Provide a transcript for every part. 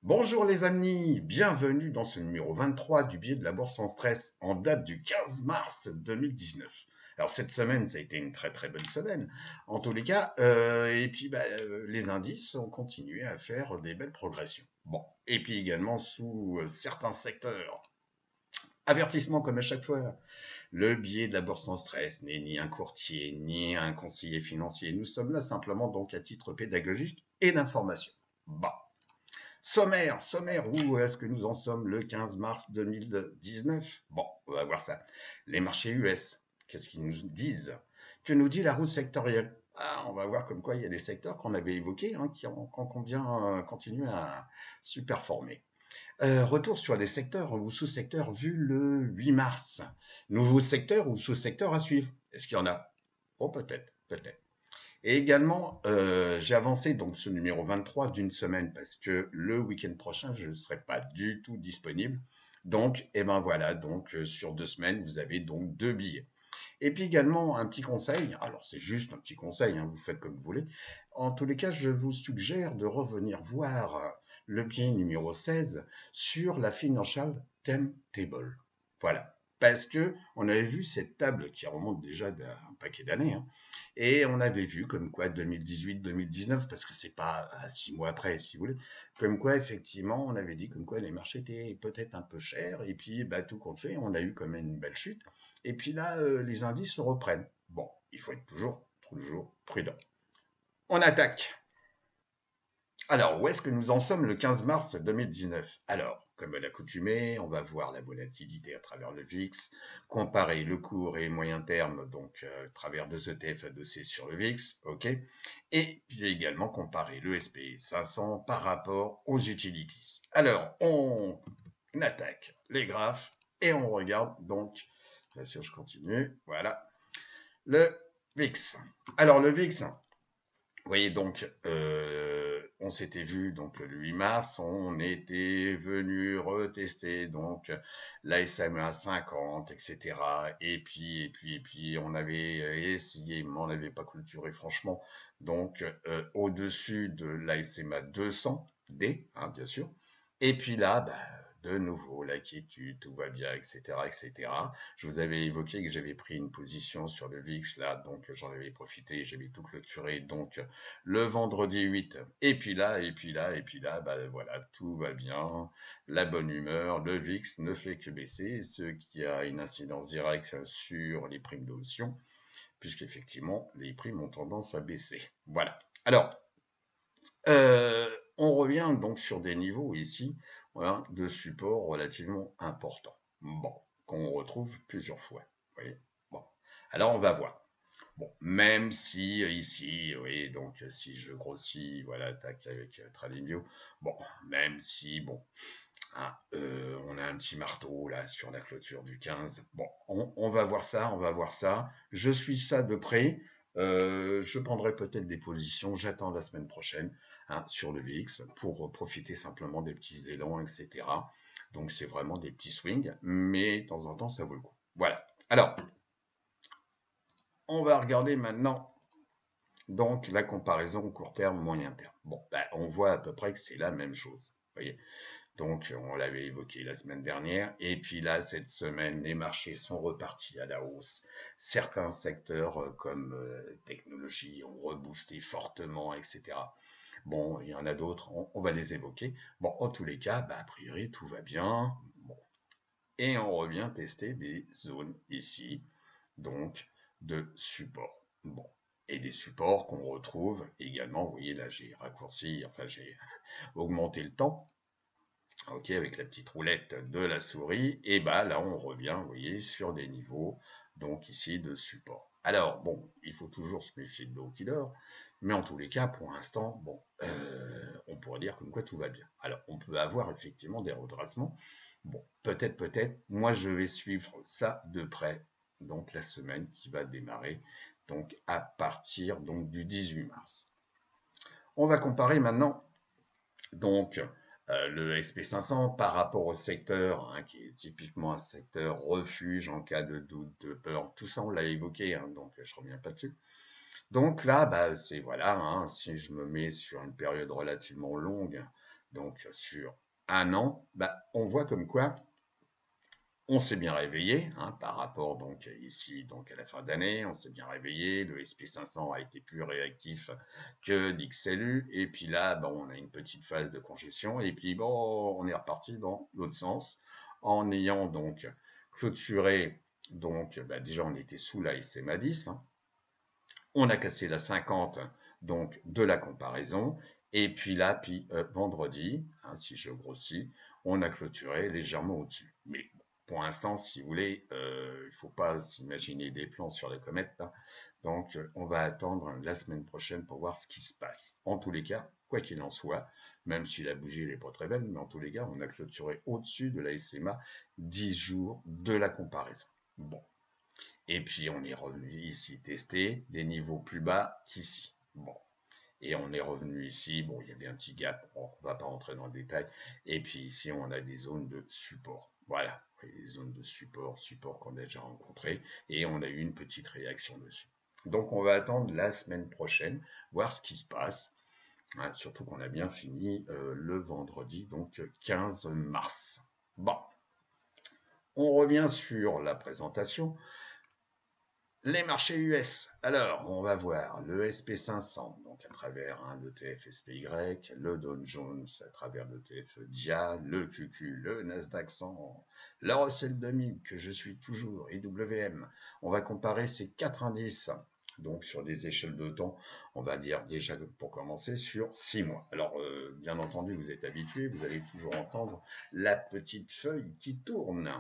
Bonjour les amis, bienvenue dans ce numéro 23 du billet de la bourse sans stress en date du 15 mars 2019. Alors cette semaine, ça a été une très très bonne semaine en tous les cas, les indices ont continué à faire des belles progressions. Bon, et puis également sous certains secteurs. Avertissement comme à chaque fois, le billet de la bourse sans stress n'est ni un courtier ni un conseiller financier. Nous sommes là simplement donc à titre pédagogique et d'information. Bon. Sommaire, où est-ce que nous en sommes le 15 mars 2019? Bon, on va voir ça. Les marchés US, qu'est-ce qu'ils nous disent? Que nous dit la roue sectorielle? On va voir comme quoi il y a des secteurs qu'on avait évoqués qui ont bien continué à superformer. Retour sur les secteurs ou sous-secteurs vus le 8 mars. Nouveaux secteurs ou sous-secteurs à suivre? Est-ce qu'il y en a? Oh, peut-être, peut-être. Et également, j'ai avancé donc ce numéro 23 d'une semaine parce que le week-end prochain, je ne serai pas du tout disponible. Donc, et ben voilà, donc sur 2 semaines, vous avez donc 2 billets. Et puis également un petit conseil, alors c'est juste un petit conseil, vous faites comme vous voulez. En tous les cas, je vous suggère de revenir voir le billet numéro 16 sur la Financial Timetable. Voilà. Parce que on avait vu cette table qui remonte déjà d'un paquet d'années, et on avait vu comme quoi 2018-2019, parce que c'est pas à 6 mois après, si vous voulez, comme quoi effectivement on avait dit comme quoi les marchés étaient peut-être un peu chers, et puis tout compte fait, on a eu quand même une belle chute, et puis là les indices se reprennent. Bon, il faut être toujours prudent. On attaque. Alors, où est-ce que nous en sommes le 15 mars 2019? Alors, comme à l'accoutumée, on va voir la volatilité à travers le VIX, comparer le court et moyen terme, donc à travers deux ETF adossés sur le VIX, ok, et puis également comparer le SP 500 par rapport aux utilities. Alors, on attaque les graphes et on regarde donc, bien sûr je continue, voilà, le VIX. Alors le VIX, vous voyez donc, on s'était vu donc le 8 mars, on était venu retester donc la SMA 50, etc. Et puis, on avait essayé, mais on n'avait pas clôturé franchement, donc au-dessus de la SMA 200D, bien sûr. Et puis là, de nouveau, la quiétude, tout va bien, etc., etc. Je vous avais évoqué que j'avais pris une position sur le VIX, là, donc j'en avais profité, j'avais tout clôturé, donc le vendredi 8. Et puis là, voilà, tout va bien, la bonne humeur, le VIX ne fait que baisser, ce qui a une incidence directe sur les primes d'option, puisqu'effectivement, les primes ont tendance à baisser. Voilà. Alors, on revient donc sur des niveaux ici, voilà, de support relativement importants. Bon, qu'on retrouve plusieurs fois. Vous voyez. Bon, alors on va voir. Bon, même si ici, oui, donc si je grossis, voilà, tac, avec TradingView, bon, même si, bon, on a un petit marteau là sur la clôture du 15. Bon, on va voir ça, on va voir ça. Je suis ça de près. Je prendrai peut-être des positions. J'attends la semaine prochaine sur le VX pour profiter simplement des petits élans, etc. Donc c'est vraiment des petits swings, mais de temps en temps ça vaut le coup. Voilà. Alors, on va regarder maintenant donc la comparaison court terme, moyen terme. Bon, on voit à peu près que c'est la même chose. Vous voyez. Donc, on l'avait évoqué la semaine dernière. Et puis là, cette semaine, les marchés sont repartis à la hausse. Certains secteurs comme technologie ont reboosté fortement, etc. Bon, il y en a d'autres, on va les évoquer. Bon, en tous les cas, a priori, tout va bien. Bon. Et on revient tester des zones ici, donc de support. Bon. Et des supports qu'on retrouve également, vous voyez là j'ai raccourci, enfin j'ai augmenté le temps, ok, avec la petite roulette de la souris, et là on revient, vous voyez, sur des niveaux, donc ici de support. Alors bon, il faut toujours se méfier de l'eau qui dort, mais en tous les cas, pour l'instant, bon, on pourrait dire comme quoi tout va bien. Alors on peut avoir effectivement des redressements, bon, peut-être, moi je vais suivre ça de près, donc la semaine qui va démarrer, donc à partir donc du 18 mars. On va comparer maintenant donc le SP500 par rapport au secteur, qui est typiquement un secteur refuge en cas de doute, de peur, tout ça on l'a évoqué, donc je reviens pas dessus. Donc là, c'est voilà, si je me mets sur une période relativement longue, donc sur un an, on voit comme quoi on s'est bien réveillé, hein, par rapport donc ici donc à la fin d'année, on s'est bien réveillé, le SP500 a été plus réactif que l'XLU, et puis là, on a une petite phase de congestion, et puis on est reparti dans l'autre sens, en ayant donc clôturé, donc déjà on était sous la SMA 10, hein, on a cassé la 50 donc de la comparaison, et puis là, vendredi, hein, si je grossis, on a clôturé légèrement au-dessus. Mais pour l'instant, si vous voulez, il ne faut pas s'imaginer des plans sur la comète, hein. Donc on va attendre la semaine prochaine pour voir ce qui se passe. En tous les cas, quoi qu'il en soit, même si la bougie n'est pas très belle, mais en tous les cas, on a clôturé au-dessus de la SMA 10 jours de la comparaison. Bon. Et puis on est revenu ici tester des niveaux plus bas qu'ici. Bon. Et on est revenu ici, il y avait un petit gap, on ne va pas rentrer dans le détail. Et puis ici, on a des zones de support. Voilà, les zones de support qu'on a déjà rencontrées. Et on a eu une petite réaction dessus. Donc on va attendre la semaine prochaine, voir ce qui se passe. Hein, surtout qu'on a bien fini le vendredi, donc 15 mars. Bon, on revient sur la présentation. Les marchés US. Alors, on va voir le SP500, donc à travers l'ETF SPY, le Dow Jones à travers l'ETF DIA, le QQ, le Nasdaq 100, le Russell 2000, que je suis toujours, IWM. On va comparer ces 4 indices, donc sur des échelles de temps, on va dire déjà pour commencer sur 6 mois. Alors, bien entendu, vous êtes habitués, vous allez toujours entendre la petite feuille qui tourne.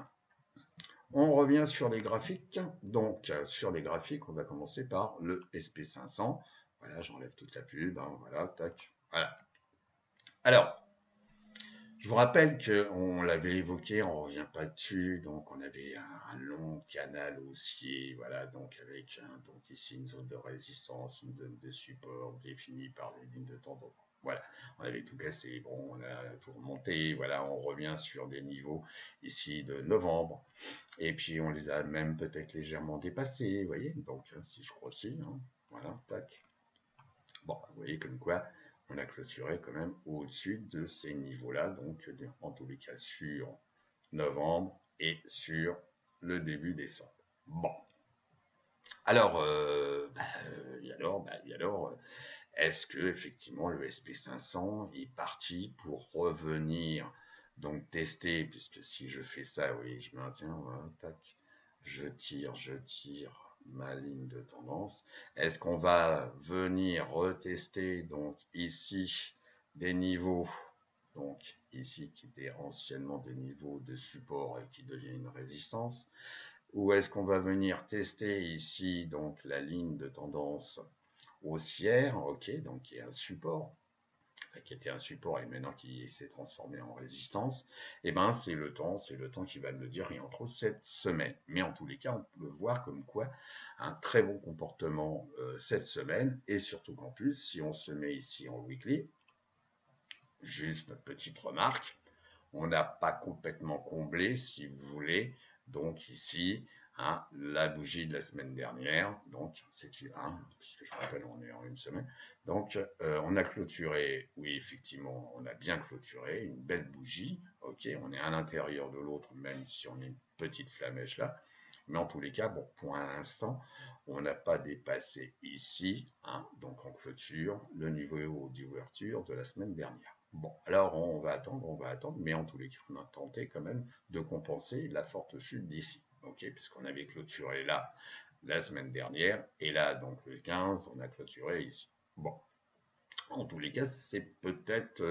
On revient sur les graphiques. Donc, sur les graphiques, on va commencer par le SP500. Voilà, j'enlève toute la pub. Voilà, tac. Voilà. Alors, je vous rappelle qu'on l'avait évoqué, on ne revient pas dessus. Donc, on avait un long canal haussier. Voilà, donc avec donc ici une zone de résistance, une zone de support définie par les lignes de tendance. Voilà, on avait tout cassé, on a tout remonté, voilà, on revient sur des niveaux ici de novembre, et puis on les a même peut-être légèrement dépassés, vous voyez, donc si je grossis, hein, voilà, tac. Bon, vous voyez comme quoi on a clôturé quand même au-dessus de ces niveaux-là, donc en tous les cas sur novembre et sur le début décembre. Bon, alors, est-ce que effectivement le SP500 est parti pour revenir donc tester, puisque si je fais ça, oui, je maintiens, voilà, tac, je tire ma ligne de tendance. Est-ce qu'on va venir retester donc ici des niveaux, donc ici qui étaient anciennement des niveaux de support et qui deviennent une résistance, ou est-ce qu'on va venir tester ici donc la ligne de tendance haussière, ok, donc qui est un support, qui était un support et maintenant qui s'est transformé en résistance, et c'est le temps qui va me le dire, et entre autres cette semaine. Mais en tous les cas, on peut voir comme quoi un très bon comportement cette semaine, et surtout qu'en plus, si on se met ici en weekly, juste une petite remarque, on n'a pas complètement comblé, si vous voulez, donc ici, la bougie de la semaine dernière, donc c'est puisque je rappelle, on est en une semaine, donc on a clôturé, oui effectivement, on a bien clôturé, une belle bougie, ok, on est à l'intérieur de l'autre, même si on est une petite flamèche là, mais en tous les cas, pour l'instant, on n'a pas dépassé ici, donc en clôture, le niveau d'ouverture de la semaine dernière. Bon, alors on va attendre, mais en tous les cas, on a tenté quand même de compenser la forte chute d'ici, ok, puisqu'on avait clôturé là la semaine dernière, et là, donc le 15, on a clôturé ici. Bon, en tous les cas, c'est peut-être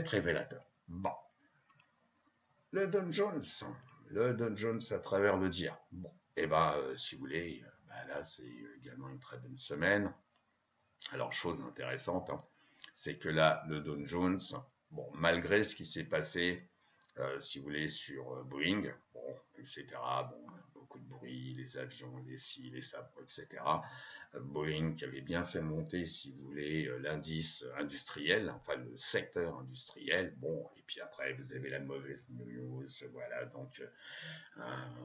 révélateur. Bon, le Dow Jones à travers le DIA. Bon, et si vous voulez, là c'est également une très bonne semaine. Alors, chose intéressante, c'est que là, le Dow Jones, malgré ce qui s'est passé si vous voulez, sur Boeing, bon, etc. Bon, beaucoup de bruit, les avions, les ci, les ça, etc. Boeing qui avait bien fait monter, si vous voulez, l'indice industriel, enfin le secteur industriel. Bon, et puis après, vous avez la mauvaise news, voilà, donc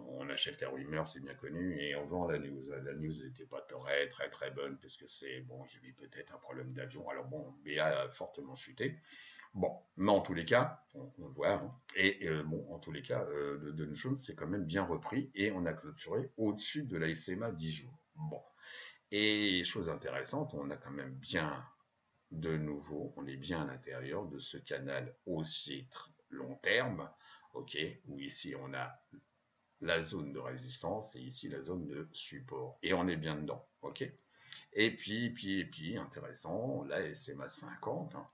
on achète la rumeur, c'est bien connu, et on vend la news. La news n'était pas très bonne, parce que c'est, bon, il y avait peut-être un problème d'avion. Alors bon, BA a fortement chuté. Bon, mais en tous les cas, on voit, hein. Et bon, en tous les cas, le Dow Jones s'est quand même bien repris, et on a clôturé au-dessus de la SMA 10 jours. Bon, et chose intéressante, on a quand même bien, de nouveau, on est bien à l'intérieur de ce canal haussier long terme, ok, où ici on a la zone de résistance et ici la zone de support. Et on est bien dedans, ok. Et puis, intéressant, la SMA 50, hein.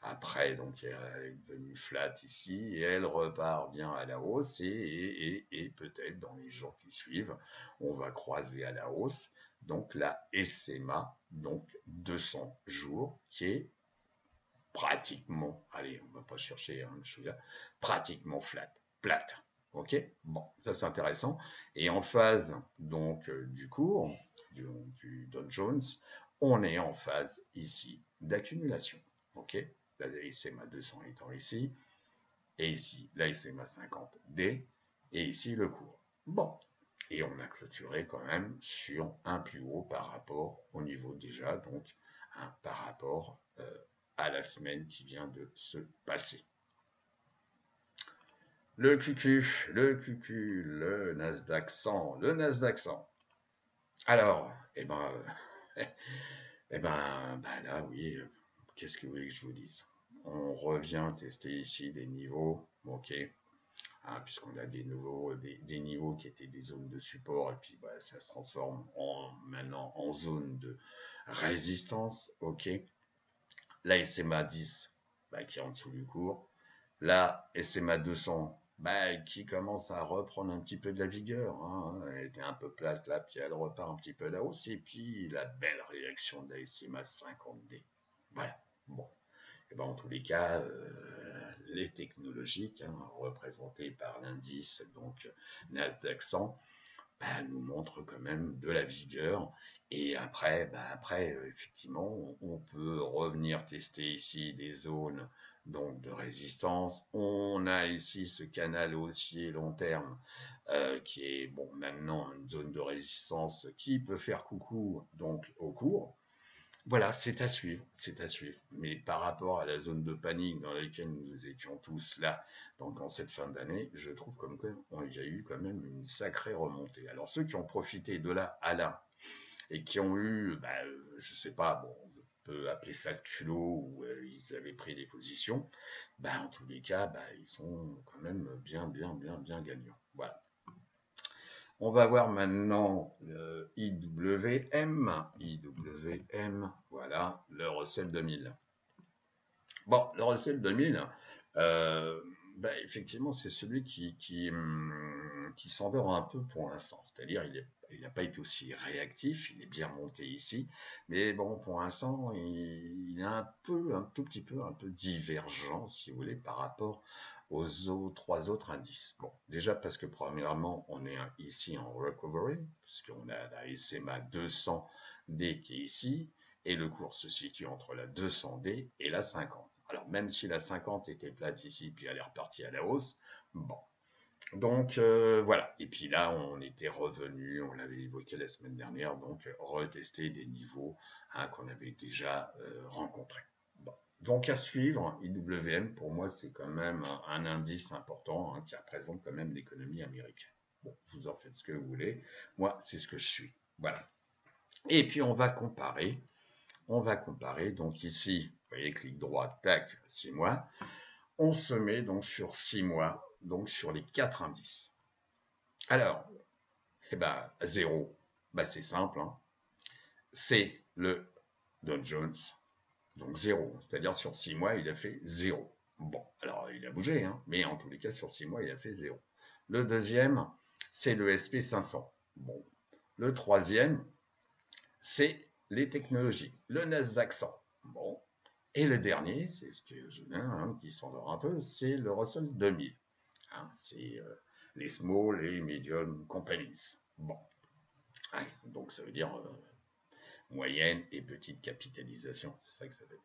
Après, donc, elle est devenue flat ici, et elle repart bien à la hausse, et peut-être dans les jours qui suivent, on va croiser à la hausse, donc la SMA, donc 200 jours, qui est pratiquement, allez, on va pas chercher hein, pratiquement plate. Ok, bon, ça c'est intéressant. Et en phase donc du cours du Dow Jones, on est en phase ici d'accumulation. Ok, la SMA 200 étant ici, et ici la SMA 50D, et ici le cours. Bon, et on a clôturé quand même sur un plus haut par rapport au niveau déjà, donc par rapport à la semaine qui vient de se passer. Le QQ, le Nasdaq 100, le Nasdaq 100. Alors, bah là, oui, qu'est-ce que vous voulez que je vous dise? On revient tester ici des niveaux, ok, hein, puisqu'on a des niveaux qui étaient des zones de support, et puis bah, ça se transforme maintenant en zone de résistance, ok. La SMA 10, bah, qui est en dessous du cours. La SMA 200, bah, qui commence à reprendre un petit peu de la vigueur, hein. Elle était un peu plate là, puis elle repart un petit peu là hausse, et puis la belle réaction de la SMA 50D. Voilà, bon. Et ben, en tous les cas, les technologiques, hein, représentées par l'indice donc Nasdaq 100, bah, nous montrent quand même de la vigueur. Et après, effectivement, on peut revenir tester ici des zones donc de résistance. On a ici ce canal haussier long terme qui est bon maintenant une zone de résistance qui peut faire coucou donc au cours. Voilà, c'est à suivre, c'est à suivre. Mais par rapport à la zone de panique dans laquelle nous étions tous là, donc en cette fin d'année, je trouve comme qu'il y a eu quand même une sacrée remontée. Alors ceux qui ont profité de là à là et qui ont eu, bah, je sais pas, bon, on peut appeler ça le culot ou ils avaient pris des positions, bah en tous les cas, bah ils sont quand même bien gagnants. Voilà. On va voir maintenant le IWM. IWM, voilà, le Russell 2000. Bon, le Russell 2000, effectivement, c'est celui qui s'endort un peu pour l'instant. C'est-à-dire, il n'a pas été aussi réactif, il est bien monté ici, mais bon, pour l'instant, il est un tout petit peu, un peu divergent, si vous voulez, par rapport aux trois autres indices. Bon, déjà parce que premièrement, on est ici en recovery, puisqu'on a la SMA 200D qui est ici, et le cours se situe entre la 200D et la 50. Alors même si la 50 était plate ici, puis elle est repartie à la hausse, bon. Donc voilà, et puis là on était revenu, on l'avait évoqué la semaine dernière, donc retester des niveaux hein, qu'on avait déjà rencontrés. Bon. Donc à suivre, IWM pour moi c'est quand même un indice important hein, qui représente quand même l'économie américaine. Bon, vous en faites ce que vous voulez, moi c'est ce que je suis. Voilà. Et puis on va comparer donc ici, vous voyez, clic droit, tac, 6 mois. On se met donc sur 6 mois, donc sur les 4 indices. Alors, 0, c'est simple, hein. C'est le Dow Jones, donc 0, c'est-à-dire sur 6 mois, il a fait 0. Bon, alors il a bougé, hein, mais en tous les cas, sur 6 mois, il a fait 0. Le deuxième, c'est le SP500. Bon, le troisième, c'est les technologies, le Nasdaq 100. Bon, Et le dernier, c'est ce que je viens, qui s'endort un peu, c'est le Russell 2000. C'est les small et medium companies. Bon, donc ça veut dire moyenne et petite capitalisation, c'est ça que ça veut dire.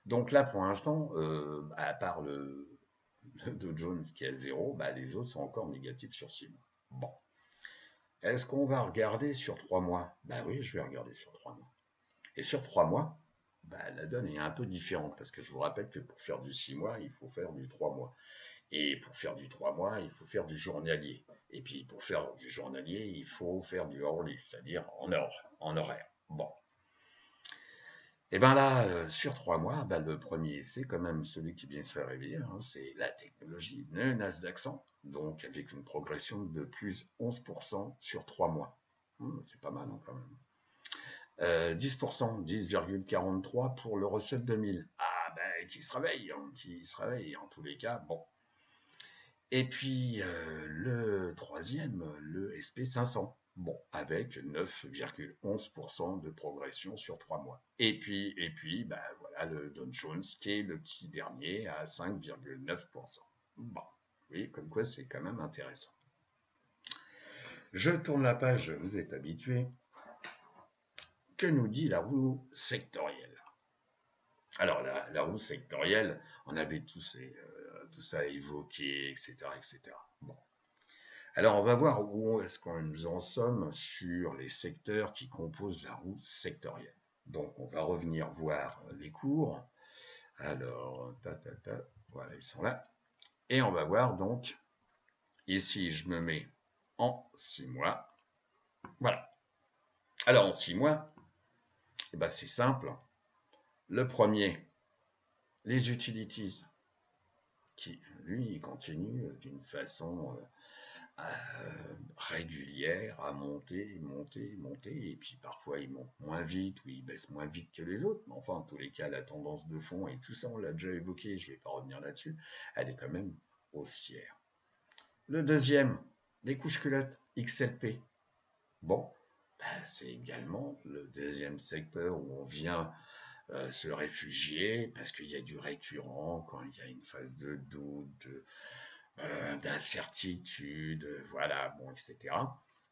Donc là, pour l'instant, à part le Dow Jones qui est à 0, les autres sont encore négatifs sur 6 mois. Bon. Est-ce qu'on va regarder sur 3 mois? Oui, je vais regarder sur 3 mois. Et sur 3 mois, la donne est un peu différente, parce que je vous rappelle que pour faire du 6 mois, il faut faire du 3 mois. Et pour faire du 3 mois, il faut faire du journalier. Et puis pour faire du journalier, il faut faire du hourly, c'est-à-dire en heure, en horaire. Bon. Et bien là, sur 3 mois, le premier, c'est quand même celui qui vient se réveiller, c'est la technologie, le Nasdaq 100, donc avec une progression de plus 11% sur 3 mois. C'est pas mal quand même. 10%, 10,43 pour le Russell 2000. Qui se réveille, en tous les cas. Bon. Et puis le troisième, le SP500. Bon, avec 9,11% de progression sur 3 mois. Et puis, voilà le Dow Jones qui est le petit dernier à 5,9%. Bon, oui, comme quoi c'est quand même intéressant. Je tourne la page, vous êtes habitués. Que nous dit la roue sectorielle? Alors, la roue sectorielle, on avait tout ça évoqué, etc., etc. Bon. Alors, on va voir où est-ce qu'on nous en sommes sur les secteurs qui composent la roue sectorielle. Donc, on va revenir voir les cours. Alors, voilà, ils sont là. Et on va voir donc, ici, je me mets en 6 mois. Voilà. Alors, en 6 mois, c'est simple. Le premier, les utilities, qui, lui, il continue d'une façon régulière à monter, et puis parfois il monte moins vite ou il baisse moins vite que les autres, mais enfin, en tous les cas, la tendance de fond et tout ça, on l'a déjà évoqué, je ne vais pas revenir là-dessus, elle est quand même haussière. Le deuxième, les couches culottes, XLP. Bon, c'est également le deuxième secteur où on vient se réfugier parce qu'il y a du récurrent quand il y a une phase de doute, d'incertitude, voilà, bon, etc.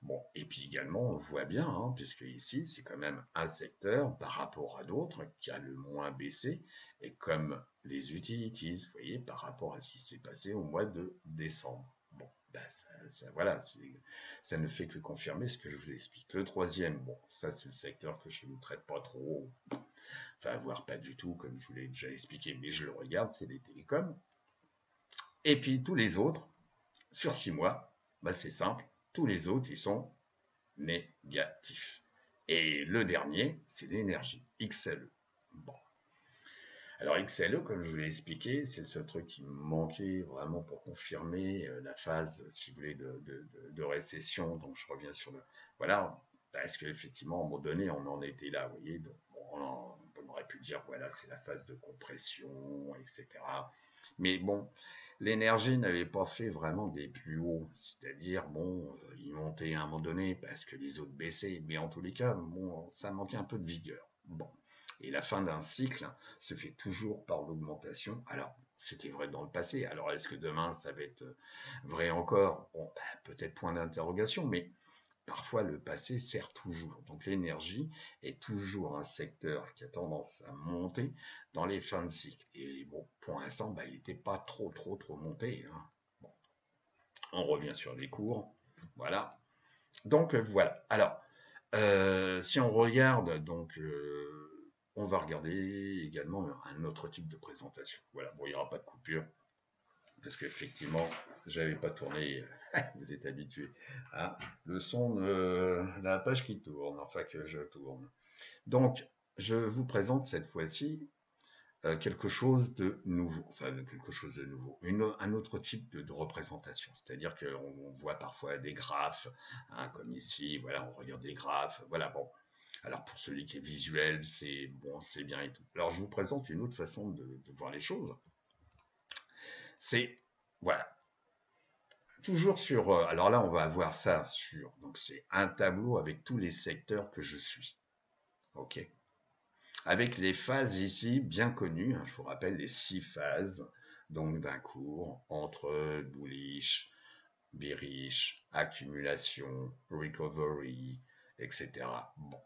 Bon, et puis également, on voit bien, puisque ici, c'est quand même un secteur par rapport à d'autres qui a le moins baissé, et comme les utilities, vous voyez, par rapport à ce qui s'est passé au mois de décembre. Bon, voilà, ça ne fait que confirmer ce que je vous explique. Le troisième, bon, ça c'est le secteur que je ne traite pas trop, enfin, voire pas du tout, comme je vous l'ai déjà expliqué, mais je le regarde, c'est les télécoms. Et puis tous les autres, sur 6 mois, c'est simple, tous les autres, ils sont négatifs. Et le dernier, c'est l'énergie, XLE. Bon. Alors XLE, comme je vous l'ai expliqué, c'est le seul truc qui me manquait vraiment pour confirmer la phase, si vous voulez, de récession. Donc je reviens sur le... Voilà, parce qu'effectivement, à un moment donné, on en était là, vous voyez. Donc, bon, on aurait pu dire, voilà, c'est la phase de compression, etc. Mais bon, l'énergie n'avait pas fait vraiment des plus hauts, c'est-à-dire, bon, il montait à un moment donné parce que les autres baissaient, mais en tous les cas, bon, ça manquait un peu de vigueur. Bon, et la fin d'un cycle se fait toujours par l'augmentation. Alors, c'était vrai dans le passé, alors est-ce que demain ça va être vrai encore? Bon, peut-être point d'interrogation, mais parfois le passé sert toujours. Donc l'énergie est toujours un secteur qui a tendance à monter dans les fins de cycle. Et bon, pour l'instant, il n'était pas trop monté. Bon, on revient sur les cours. Voilà. Donc voilà. Alors, si on regarde, donc on va regarder également un autre type de présentation. Voilà. Bon, il n'y aura pas de coupure parce qu'effectivement, j'avais pas tourné, vous êtes habitués à le son de la page qui tourne, enfin que je tourne. Donc, je vous présente cette fois-ci quelque chose de nouveau, un autre type de représentation. C'est-à-dire qu'on voit parfois des graphes, comme ici, voilà, on regarde des graphes, voilà, bon. Alors pour celui qui est visuel, c'est bon, c'est bien et tout. Alors je vous présente une autre façon de voir les choses. C'est, voilà, toujours sur, alors là on va avoir ça sur, donc c'est un tableau avec tous les secteurs que je suis. Ok. avec les phases ici bien connues, hein, je vous rappelle les 6 phases donc d'un cours entre bullish, bearish, accumulation, recovery, etc. Bon.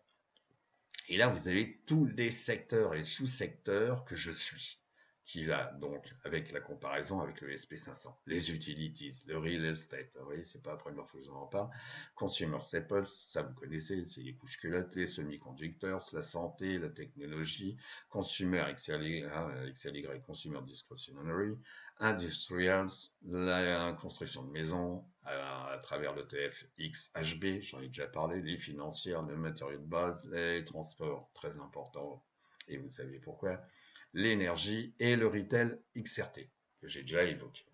Et là, vous avez tous les secteurs et sous-secteurs que je suis, qui va donc avec la comparaison avec le SP500, les utilities, le real estate, vous voyez, c'est pas la première fois que j'en parle, consumer staples, ça vous connaissez, c'est les couches culottes, les semi-conducteurs, la santé, la technologie, consumer XLY, consumer discretionary, industrials, la construction de maisons, à travers l'ETF XHB, j'en ai déjà parlé, les financières, le matériau de base, les transports, très important, et vous savez pourquoi, l'énergie et le retail XRT, que j'ai déjà évoqué.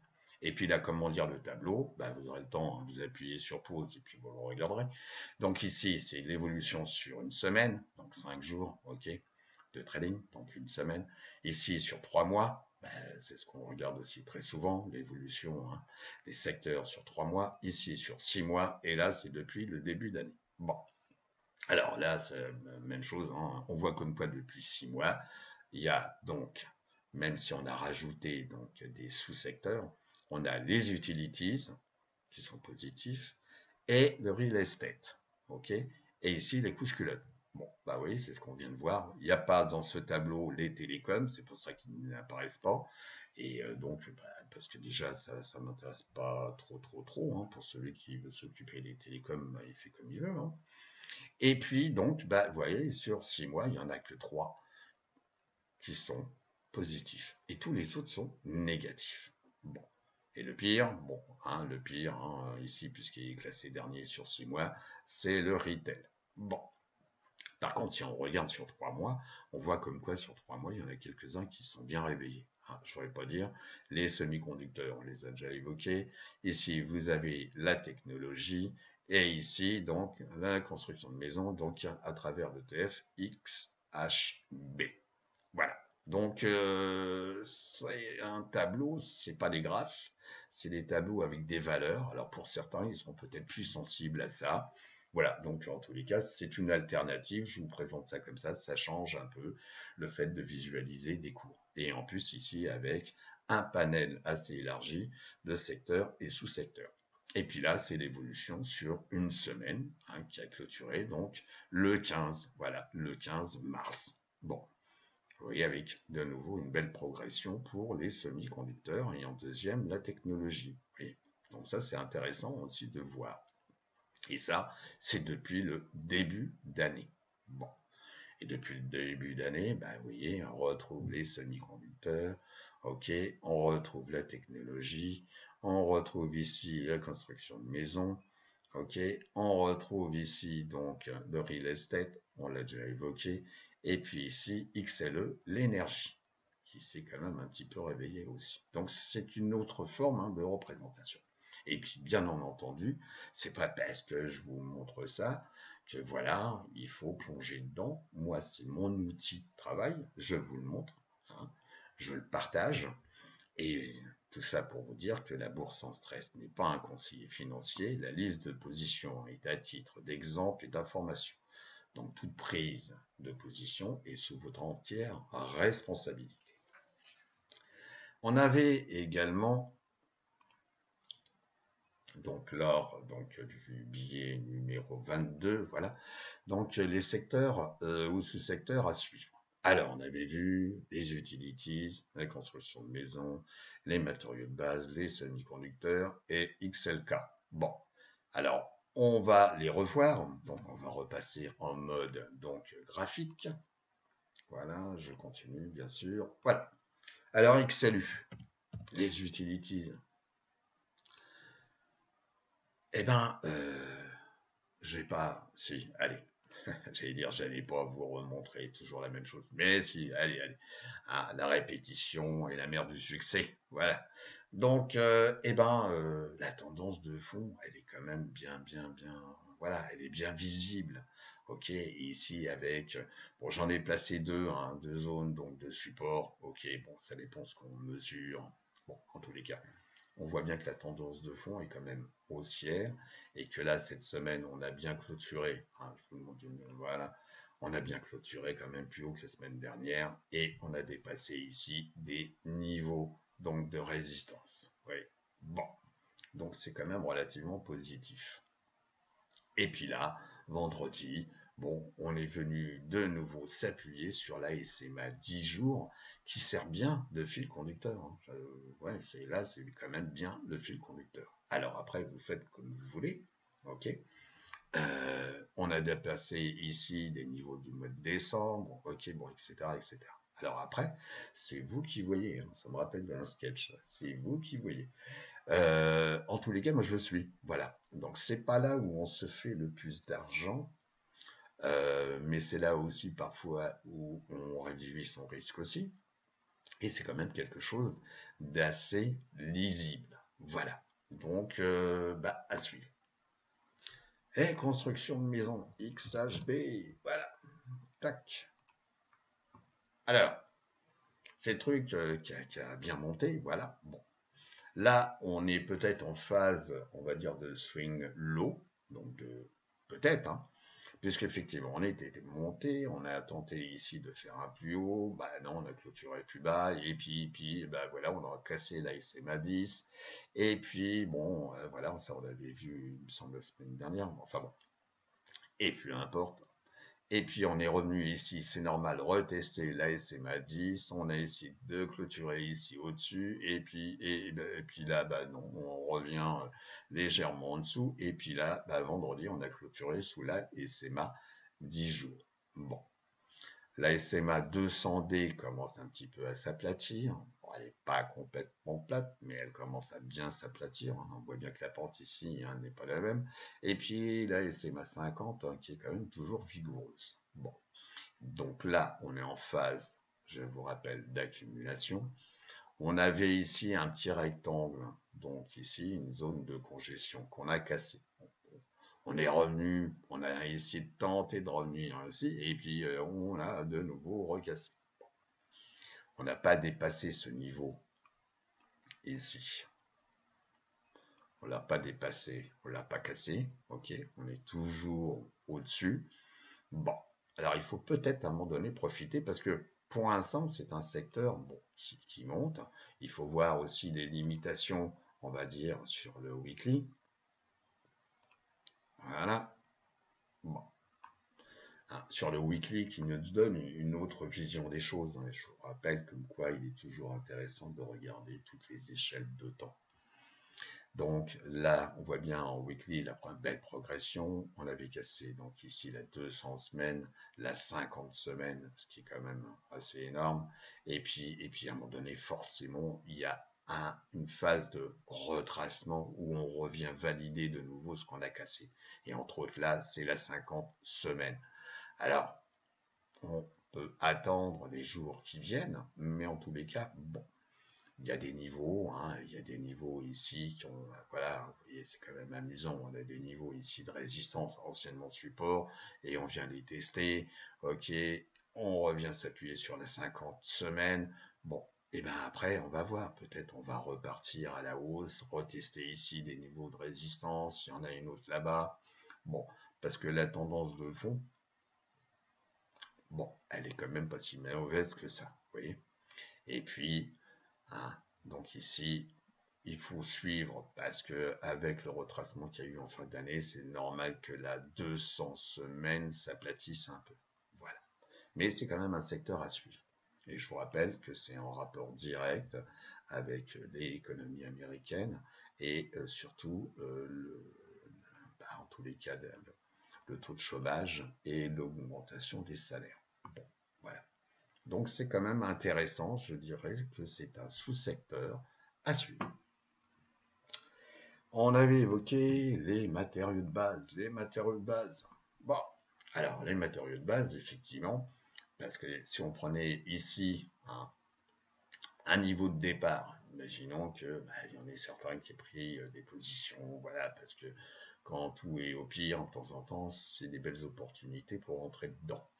Et puis là, comment lire le tableau, vous aurez le temps, hein, vous appuyez sur pause et puis vous le regarderez. Donc ici, c'est l'évolution sur une semaine, donc 5 jours, ok, de trading, donc une semaine. Ici, sur 3 mois, c'est ce qu'on regarde aussi très souvent, l'évolution hein, des secteurs sur 3 mois. Ici, sur 6 mois, et là, c'est depuis le début d'année. Bon, alors là, c'est la même chose, hein, on voit comme quoi depuis 6 mois, il y a donc, même si on a rajouté donc des sous-secteurs, on a les utilities qui sont positifs et le real estate, ok. Et ici les couches culottes. Bon, oui, c'est ce qu'on vient de voir. Il n'y a pas dans ce tableau les télécoms, c'est pour ça qu'ils n'apparaissent pas. Et donc, parce que déjà, ça m'intéresse pas trop, hein, pour celui qui veut s'occuper des télécoms, il fait comme il veut. Hein. Et puis, donc, vous voyez, sur 6 mois, il n'y en a que 3 qui sont positifs. Et tous les autres sont négatifs. Bon. Et le pire, ici, puisqu'il est classé dernier sur 6 mois, c'est le retail. Bon. Par contre, si on regarde sur 3 mois, on voit comme quoi sur 3 mois, il y en a quelques-uns qui sont bien réveillés. Je ne saurais pas dire. Les semi-conducteurs, on les a déjà évoqués. Ici, vous avez la technologie. Et ici, donc, la construction de maisons, donc à travers l'ETF XHB. Voilà. Donc, c'est un tableau, c'est pas des graphes, c'est des tableaux avec des valeurs. Alors, pour certains, ils seront peut-être plus sensibles à ça. Voilà. Donc, en tous les cas, c'est une alternative. Je vous présente ça comme ça change un peu le fait de visualiser des cours. Et en plus, ici, avec un panel assez élargi de secteurs et sous-secteurs. Et puis là, c'est l'évolution sur une semaine, hein, qui a clôturé, donc, le 15, voilà, le 15 mars. Bon. Vous voyez, avec de nouveau une belle progression pour les semi-conducteurs et en deuxième, la technologie. Oui. Donc ça, c'est intéressant aussi de voir. Et ça, c'est depuis le début d'année. Bon. Et depuis le début d'année, vous voyez, on retrouve les semi-conducteurs, ok, on retrouve la technologie, on retrouve ici la construction de maisons, ok, on retrouve ici donc le real estate, on l'a déjà évoqué, et puis ici XLE, l'énergie, qui s'est quand même un petit peu réveillée aussi. Donc c'est une autre forme hein, de représentation. Et puis bien entendu, c'est pas parce que je vous montre ça que voilà, il faut plonger dedans. Moi, c'est mon outil de travail, je vous le montre, hein, je le partage. Et tout ça pour vous dire que la bourse sans stress n'est pas un conseiller financier. La liste de positions est à titre d'exemple et d'information. Donc toute prise de position est sous votre entière responsabilité. On avait également donc lors du billet numéro 22, voilà, donc les secteurs ou sous-secteurs à suivre. Alors, on avait vu les utilities, la construction de maisons, les matériaux de base, les semi-conducteurs et XLK. Bon, alors, on va les revoir. Donc, on va repasser en mode donc graphique. Voilà, je continue, bien sûr. Voilà. Alors, XLU, les utilities. Eh ben, je vais pas... Si, allez. J'allais dire, j'allais pas vous remontrer toujours la même chose. Mais si, allez. Ah, la répétition est la mère du succès. Voilà. Donc, la tendance de fond, elle est quand même bien. Voilà, elle est bien visible. Ok, ici avec, bon, j'en ai placé deux, hein, deux zones donc de support. Ok, bon, ça dépend ce qu'on mesure. Bon, en tous les cas, on voit bien que la tendance de fond est quand même haussière et que là, cette semaine, on a bien clôturé. Hein, je vous montre voilà. On a bien clôturé quand même plus haut que la semaine dernière et on a dépassé ici des niveaux donc de résistance. Oui. Bon, donc c'est quand même relativement positif. Et puis là, vendredi, bon, on est venu de nouveau s'appuyer sur la SMA 10 jours qui sert bien de fil conducteur. Hein. Ouais, c'est quand même bien le fil conducteur. Alors après, vous faites comme vous voulez, ok. On a dépassé ici des niveaux du mois de décembre, ok, bon, etc., etc. Alors après, c'est vous qui voyez, hein, ça me rappelle d'un sketch, c'est vous qui voyez. En tous les cas, moi je suis, voilà. Donc c'est pas là où on se fait le plus d'argent, mais c'est là aussi parfois où on réduit son risque aussi. Et c'est quand même quelque chose d'assez lisible. Voilà. Donc, à suivre. Et construction de maison XHB, voilà, tac. Alors, c'est le truc qui a bien monté, voilà. Bon, là, on est peut-être en phase, on va dire, de swing low, donc peut-être, hein, puisqu'effectivement, on était monté, on a tenté ici de faire un plus haut, bah non, on a clôturé plus bas, et puis bah voilà, on a cassé la SMA 10, et puis bon, voilà, ça on l'avait vu, il me semble, la semaine dernière, enfin bon, et puis importe. Et puis on est revenu ici, c'est normal, retester la SMA 10, on a essayé de clôturer ici au-dessus, et puis là, bah non, on revient légèrement en dessous, et puis là, bah, vendredi, on a clôturé sous la SMA 10 jours. Bon, la SMA 200D commence un petit peu à s'aplatir. Bon, elle n'est pas complètement plate, mais elle commence à bien s'aplatir. On voit bien que la pente ici n'est pas la même. Et puis la SMA 50 qui est quand même toujours vigoureuse. Bon, donc là, on est en phase, je vous rappelle, d'accumulation. On avait ici un petit rectangle, donc ici une zone de congestion qu'on a cassée. On est revenu, on a essayé de tenter de revenir ici, et puis on a de nouveau recassé. On n'a pas dépassé ce niveau ici. On l'a pas dépassé, on l'a pas cassé, ok. On est toujours au-dessus. Bon, alors il faut peut-être à un moment donné profiter parce que pour l'instant c'est un secteur bon, qui monte. Il faut voir aussi les limitations, on va dire, sur le weekly. Voilà. Bon. Sur le weekly qui nous donne une autre vision des choses. Hein. Je vous rappelle comme quoi il est toujours intéressant de regarder toutes les échelles de temps. Donc là, on voit bien en weekly la belle progression. On avait cassé donc ici la 200 semaines, la 50 semaines, ce qui est quand même assez énorme. Et puis à un moment donné, forcément, il y a une phase de retracement où on revient valider de nouveau ce qu'on a cassé. Et entre autres là, c'est la 50 semaines. Alors, on peut attendre les jours qui viennent, mais en tous les cas, bon, il y a des niveaux, hein, il y a des niveaux ici qui ont, voilà, vous voyez, c'est quand même amusant, on a des niveaux ici de résistance, anciennement support, et on vient les tester, ok, on revient s'appuyer sur les 50 semaines, bon, et ben après, on va voir, peut-être on va repartir à la hausse, retester ici des niveaux de résistance, il y en a une autre là-bas, bon, parce que la tendance de fond, bon, elle est quand même pas si mauvaise que ça, vous voyez. Et puis, hein, donc ici, il faut suivre parce que avec le retracement qu'il y a eu en fin d'année, c'est normal que la 200 semaines s'aplatisse un peu. Voilà. Mais c'est quand même un secteur à suivre. Et je vous rappelle que c'est en rapport direct avec l'économie américaine et surtout, en tous les cas, le taux de chômage et l'augmentation des salaires. Bon, voilà. Donc c'est quand même intéressant, je dirais que c'est un sous-secteur à suivre. On avait évoqué les matériaux de base. Les matériaux de base. Bon, alors les matériaux de base, effectivement, parce que si on prenait ici un niveau de départ, imaginons que il y en ait certains qui aient pris des positions, voilà, parce que quand tout est au pire, de temps en temps, c'est des belles opportunités pour rentrer dedans.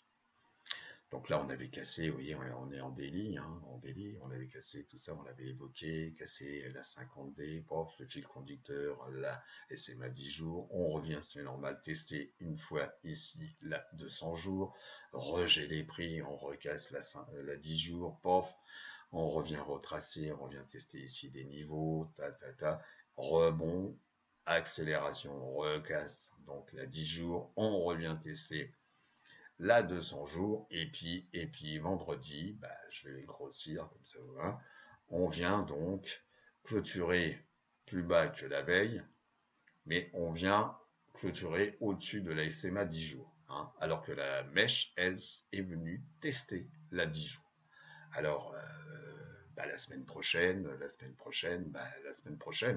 Donc là, on avait cassé, vous voyez, on est en délit, hein, on avait cassé tout ça, on l'avait évoqué, cassé la 50D, pof, le fil conducteur, la SMA 10 jours, on revient, c'est normal, tester une fois ici, la 200 jours, rejet les prix, on recasse la 10 jours, pof, on revient retracer, on revient tester ici des niveaux, rebond, accélération, recasse, donc la 10 jours, on revient tester la 200 jours, et puis vendredi, bah, je vais grossir comme ça, voilà. On vient donc clôturer plus bas que la veille, mais on vient clôturer au-dessus de la SMA 10 jours, hein, alors que la mèche, elle, est venue tester la 10 jours. Alors, bah, la semaine prochaine,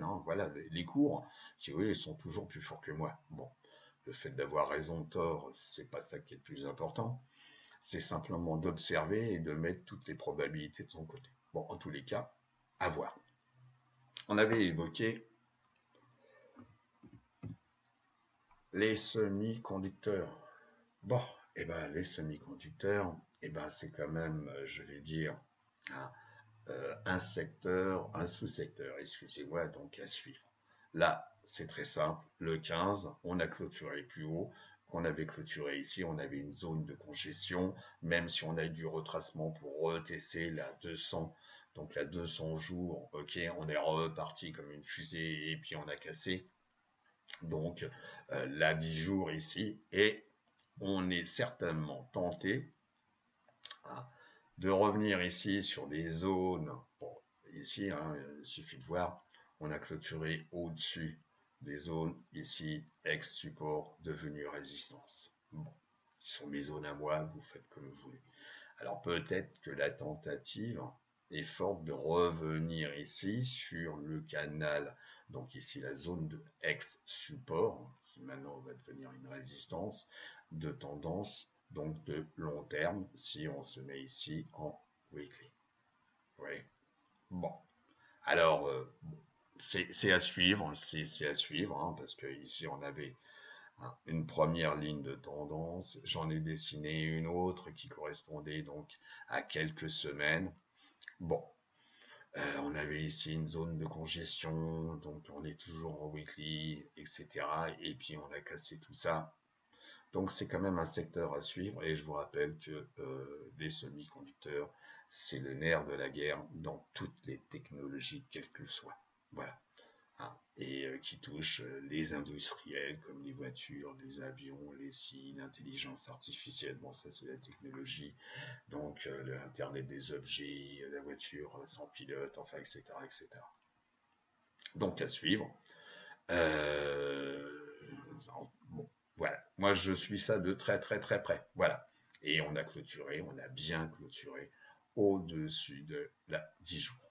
hein, voilà, les cours, si vous voulez, ils sont toujours plus forts que moi. Bon, le fait d'avoir raison ou tort, c'est pas ça qui est le plus important. C'est simplement d'observer et de mettre toutes les probabilités de son côté. Bon, en tous les cas, à voir. On avait évoqué les semi-conducteurs. Bon, et ben les semi-conducteurs, et ben c'est quand même, je vais dire, hein, un secteur, un sous-secteur, excusez-moi, donc à suivre. Là, c'est très simple, le 15, on a clôturé plus haut, qu'on avait clôturé ici, on avait une zone de congestion, même si on a eu du retracement pour retester la 200, donc la 200 jours, ok, on est reparti comme une fusée et puis on a cassé, donc la 10 jours ici, et on est certainement tenté, hein, de revenir ici sur des zones, bon, ici, hein, il suffit de voir, on a clôturé au-dessus des zones, ici, ex-support, devenu résistance. Bon, ce sont mes zones à moi, vous faites comme vous voulez. Alors peut-être que la tentative est forte de revenir ici sur le canal, donc ici la zone de ex-support, qui maintenant va devenir une résistance, de tendance, donc de long terme, si on se met ici en weekly. Oui. Bon. Alors, c'est à suivre, c'est à suivre, hein, parce que ici on avait, hein, une première ligne de tendance, j'en ai dessiné une autre qui correspondait donc à quelques semaines. Bon, on avait ici une zone de congestion, donc on est toujours en weekly, etc. Et puis on a cassé tout ça. Donc c'est quand même un secteur à suivre, et je vous rappelle que les semi-conducteurs, c'est le nerf de la guerre dans toutes les technologies, quelles qu'elles soient. Voilà. Hein, et qui touche les industriels comme les voitures, les avions, les scies, l'intelligence artificielle, bon ça c'est la technologie, donc l'internet des objets, la voiture sans pilote, enfin etc. etc. Donc à suivre. Euh, bon, voilà, moi je suis ça de très très très près, voilà. Et on a clôturé, on a bien clôturé au-dessus de la 10 jours.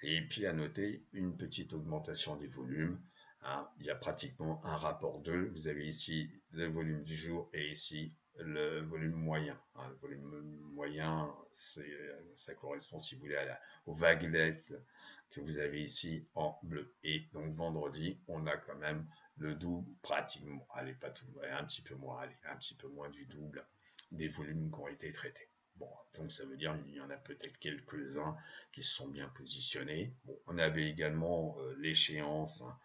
Et puis à noter une petite augmentation des volumes. Hein, il y a pratiquement un rapport 2. Vous avez ici le volume du jour et ici le volume moyen. Hein, le volume moyen, ça correspond, si vous voulez, aux vaguelettes que vous avez ici en bleu. Et donc vendredi, on a quand même le double, pratiquement, allez, pas tout, un petit peu moins, allez, un petit peu moins du double des volumes qui ont été traités. Bon, donc ça veut dire qu'il y en a peut-être quelques-uns qui se sont bien positionnés. Bon, on avait également l'échéance, hein,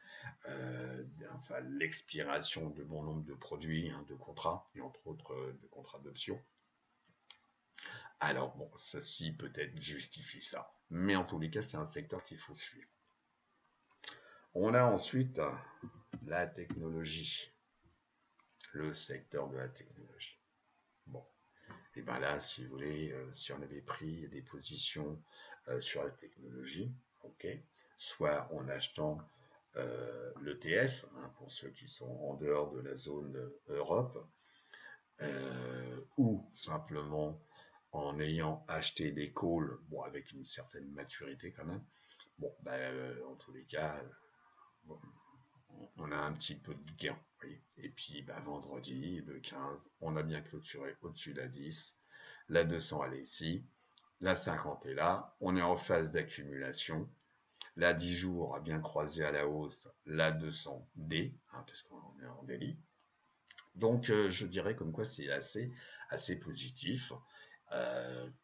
enfin l'expiration de bon nombre de produits, hein, de contrats, et entre autres de contrats d'options. Alors bon, ceci peut-être justifie ça. Mais en tous les cas, c'est un secteur qu'il faut suivre. On a ensuite la technologie, le secteur de la technologie. Bon, et bien là, si vous voulez, si on avait pris des positions sur la technologie, ok, soit en achetant l'ETF, hein, pour ceux qui sont en dehors de la zone Europe, ou simplement en ayant acheté des calls, bon, avec une certaine maturité quand même, bon, en tous les cas, bon, on a un petit peu de gain. Oui. Et puis vendredi, le 15, on a bien clôturé au-dessus de la 10, la 200 elle est ici, la 50 est là, on est en phase d'accumulation, la 10 jours a bien croisé à la hausse, la 200D, hein, parce qu'on est en délit. Donc je dirais comme quoi c'est assez positif.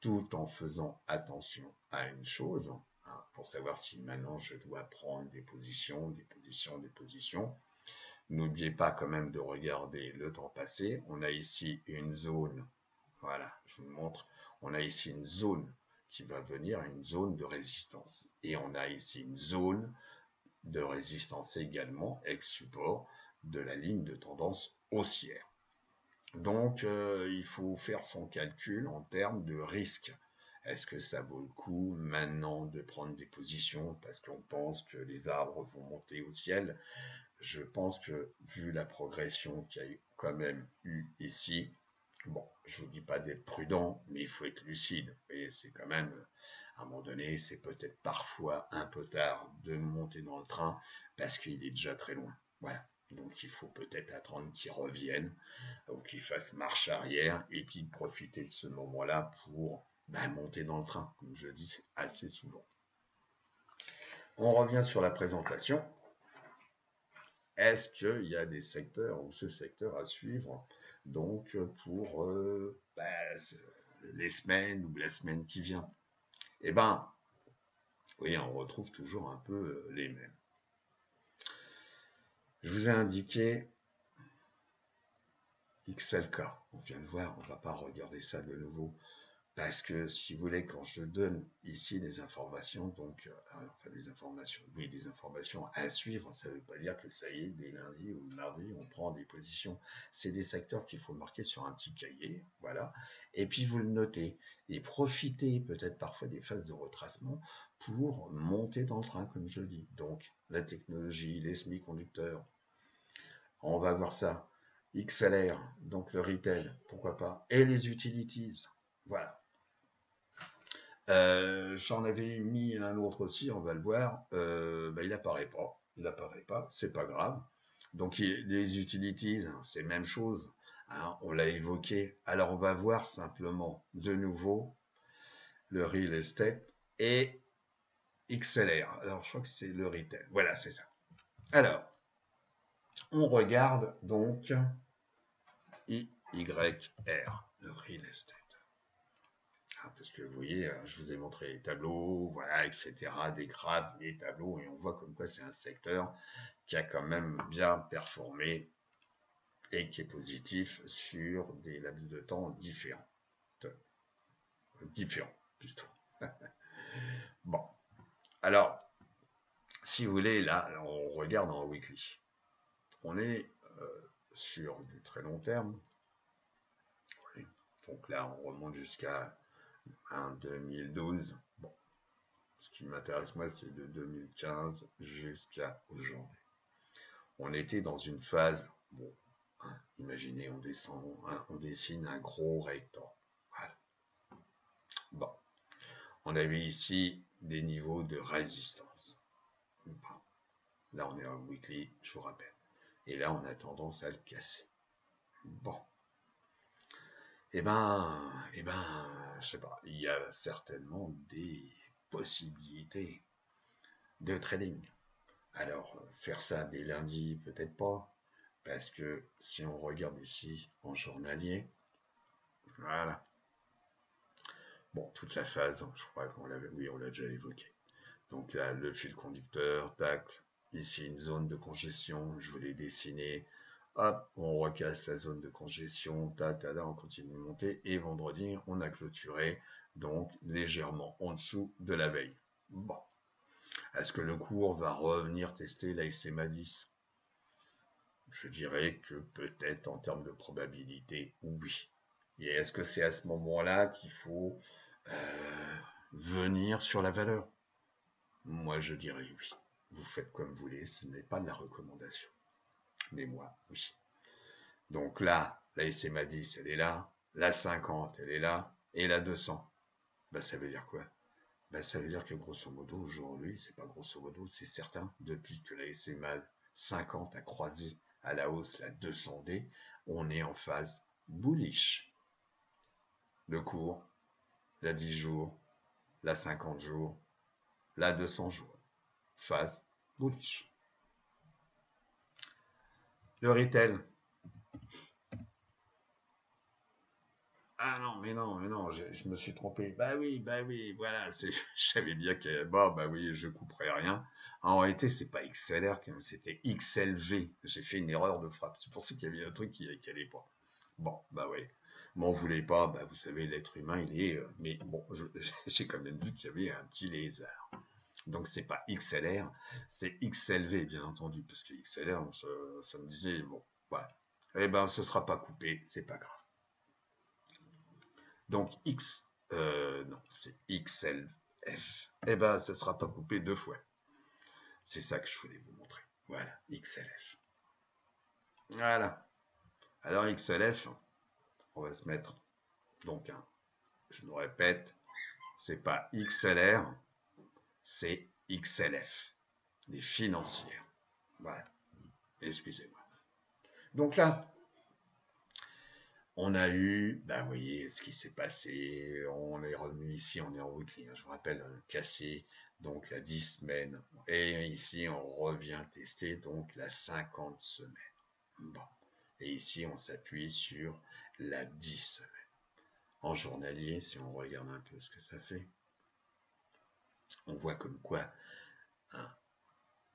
tout en faisant attention à une chose, hein, pour savoir si maintenant je dois prendre des positions, des positions, des positions. N'oubliez pas quand même de regarder le temps passé. On a ici une zone, voilà, je vous montre, on a ici une zone qui va venir, une zone de résistance. Et on a ici une zone de résistance également, ex-support, de la ligne de tendance haussière. Donc, il faut faire son calcul en termes de risque. Est-ce que ça vaut le coup maintenant de prendre des positions parce qu'on pense que les arbres vont monter au ciel? Je pense que vu la progression qu'il y a quand même eu ici, bon, je vous dis pas d'être prudent, mais il faut être lucide. Et c'est quand même, à un moment donné, c'est peut-être parfois un peu tard de monter dans le train parce qu'il est déjà très loin. Voilà. Donc il faut peut-être attendre qu'il revienne, ou qu'il fasse marche arrière, et puis profiter de ce moment-là pour monter dans le train, comme je dis assez souvent. On revient sur la présentation. Est-ce qu'il y a des secteurs ou ce secteur à suivre donc pour les semaines ou la semaine qui vient? Eh bien, oui, on retrouve toujours un peu les mêmes. Je vous ai indiqué XLK. On vient de voir, on ne va pas regarder ça de nouveau. Parce que, si vous voulez, quand je donne ici des informations, donc, enfin des informations, oui, des informations à suivre, ça ne veut pas dire que ça y est, dès lundi ou mardi, on prend des positions. C'est des secteurs qu'il faut marquer sur un petit cahier, voilà, et puis vous le notez. Et profitez peut-être parfois des phases de retracement pour monter dans le train, comme je dis. Donc, la technologie, les semi-conducteurs, on va voir ça. XLR, donc le retail, pourquoi pas, et les utilities, voilà. J'en avais mis un autre aussi, on va le voir. Il apparaît pas. Il apparaît pas, c'est pas grave. Donc les utilities, c'est même chose. Hein, on l'a évoqué. Alors on va voir simplement de nouveau le real estate et XLR. Alors je crois que c'est le retail. Voilà, c'est ça. Alors, on regarde donc IYR, le real estate. Parce que vous voyez, je vous ai montré les tableaux, voilà, etc., des graphes, des tableaux, et on voit comme quoi c'est un secteur qui a quand même bien performé et qui est positif sur des laps de temps différents. Différents, plutôt. Bon, alors, si vous voulez, là, on regarde en weekly. On est sur du très long terme. Oui. Donc là, on remonte jusqu'à 2012. Bon, ce qui m'intéresse moi, c'est de 2015 jusqu'à aujourd'hui. On était dans une phase, bon, hein, imaginez, on descend, hein, on dessine un gros rectangle. Voilà. Bon, on avait ici des niveaux de résistance. Bon. Là, on est en weekly, je vous rappelle. Et là, on a tendance à le casser. Bon. Je sais pas, il y a certainement des possibilités de trading. Alors, faire ça dès lundi, peut-être pas, parce que si on regarde ici en journalier, voilà. Bon, toute la phase, je crois qu'on l'avait, oui, on l'a déjà évoqué. Donc là, le fil conducteur, tac, ici une zone de congestion, je voulais dessiner, hop, on recasse la zone de congestion, là, on continue de monter, et vendredi, on a clôturé, donc légèrement en dessous de la veille. Bon. Est-ce que le cours va revenir tester la SMA 10? Je dirais que peut-être en termes de probabilité, oui. Et est-ce que c'est à ce moment-là qu'il faut venir sur la valeur? Moi, je dirais oui. Vous faites comme vous voulez, ce n'est pas de la recommandation. Mais moi, oui. Donc là, la SMA 10, elle est là. La 50, elle est là. Et la 200. Ça veut dire quoi? Ça veut dire que grosso modo, aujourd'hui, c'est pas grosso modo, c'est certain, depuis que la SMA 50 a croisé à la hausse la 200D, on est en phase bullish. Le cours, la 10 jours, la 50 jours, la 200 jours. Phase bullish. Le retail. Ah non, mais non, je me suis trompé. Bah oui, voilà, je savais bien que, bon, bah oui, je couperai rien. En réalité, c'est pas XLR, c'était XLV. J'ai fait une erreur de frappe. C'est pour ça qu'il y avait un truc qui allait pas. Bon, bah oui. M'en voulez pas, bah vous savez, l'être humain, il est. Mais bon, j'ai quand même vu qu'il y avait un petit lézard. Donc c'est pas XLR, c'est XLV, bien entendu, parce que XLR, ça me disait, bon, voilà. Eh ben, ce sera pas coupé, c'est pas grave. Donc non, c'est XLF. Eh ben, ça sera pas coupé deux fois. C'est ça que je voulais vous montrer. Voilà, XLF. Voilà. Alors XLF, on va se mettre, donc, je me répète, c'est pas XLR, c'est XLF, les financières. Voilà, excusez-moi. Donc là, on a eu, bah, vous voyez ce qui s'est passé. On est revenu ici, on est en weekly. Je vous rappelle, cassé donc la 10 semaines. Et ici, on revient tester donc la 50 semaines. Bon. Et ici, on s'appuie sur la 10 semaines. En journalier, si on regarde un peu ce que ça fait, on voit comme quoi hein,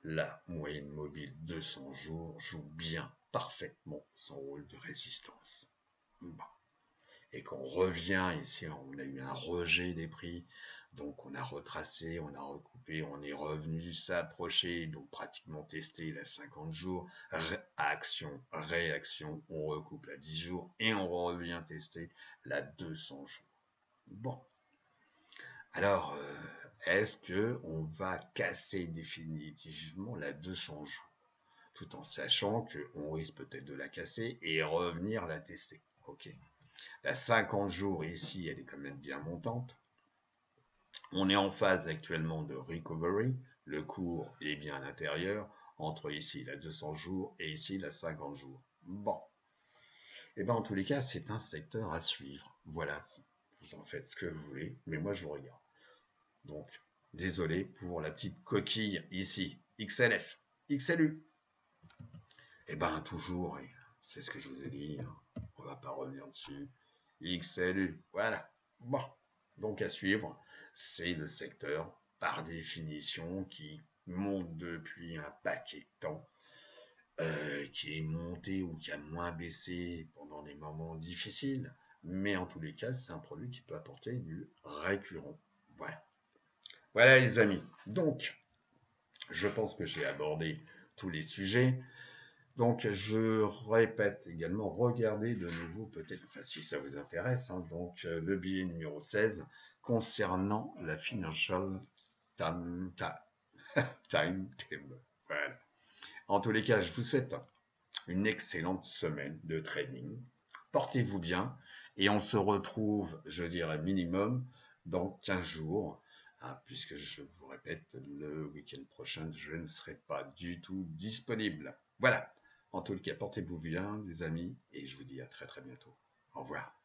la moyenne mobile 200 jours joue bien, parfaitement son rôle de résistance. Bon. Et qu'on revient ici, on a eu un rejet des prix, donc on a retracé, on a recoupé, on est revenu s'approcher, donc pratiquement testé la 50 jours, action, réaction, on recoupe la 10 jours et on revient tester la 200 jours. Bon, alors est-ce que on va casser définitivement la 200 jours, tout en sachant qu'on risque peut-être de la casser et revenir la tester. Ok. La 50 jours ici, elle est quand même bien montante. On est en phase actuellement de recovery. Le cours est bien à l'intérieur, entre ici la 200 jours et ici la 50 jours. Bon. Et bien en tous les cas, c'est un secteur à suivre. Voilà. Vous en faites ce que vous voulez, mais moi je le regarde. Donc, désolé pour la petite coquille ici. XLF. XLU. Et ben toujours, c'est ce que je vous ai dit, on va pas revenir dessus. XLU, voilà. Bon, donc à suivre, c'est le secteur, par définition, qui monte depuis un paquet de temps, qui est monté ou qui a moins baissé pendant des moments difficiles, mais en tous les cas, c'est un produit qui peut apporter du récurrent. Voilà. Voilà les amis. Donc, je pense que j'ai abordé tous les sujets. Donc, je répète également, regardez de nouveau peut-être, enfin si ça vous intéresse, hein, donc le billet numéro 16 concernant la Financial Timetable. Voilà. En tous les cas, je vous souhaite une excellente semaine de trading. Portez-vous bien et on se retrouve, je dirais minimum, dans 15 jours. Hein, puisque je vous répète, le week-end prochain, je ne serai pas du tout disponible. Voilà. En tout cas, portez-vous bien, les amis, et je vous dis à très très bientôt. Au revoir.